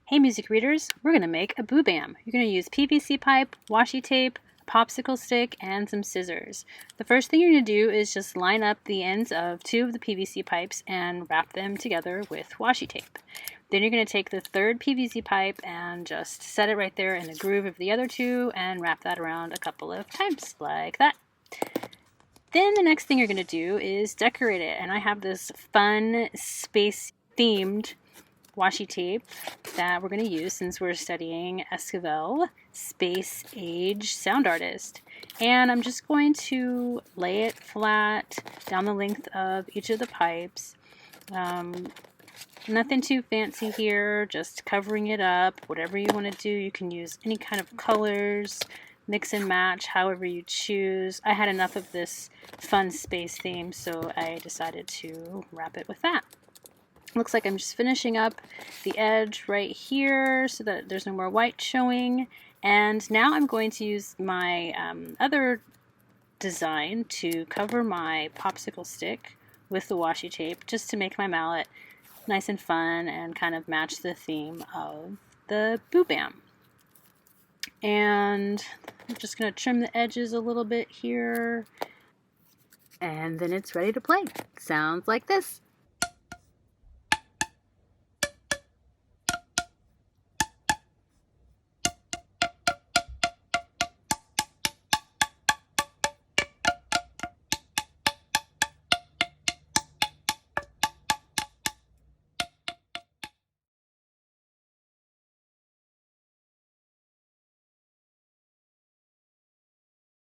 Hey music readers, we're going to make a Boobam. You're going to use PVC pipe, washi tape, a popsicle stick, and some scissors. The first thing you're going to do is just line up the ends of two of the PVC pipes and wrap them together with washi tape. Then you're going to take the third PVC pipe and just set it right there in the groove of the other two and wrap that around a couple of times like that. Then the next thing you're going to do is decorate it, and I have this fun space themed washi tape that we're going to use since we're studying Esquivel, Space Age Sound Artist. And I'm just going to lay it flat down the length of each of the pipes. Nothing too fancy here, just covering it up. Whatever you want to do, you can use any kind of colors, mix and match however you choose. I had enough of this fun space theme, so I decided to wrap it with that. Looks like I'm just finishing up the edge right here so that there's no more white showing. And now I'm going to use my other design to cover my popsicle stick with the washi tape, just to make my mallet nice and fun and kind of match the theme of the Boobam. And I'm just going to trim the edges a little bit here. And then it's ready to play. Sounds like this.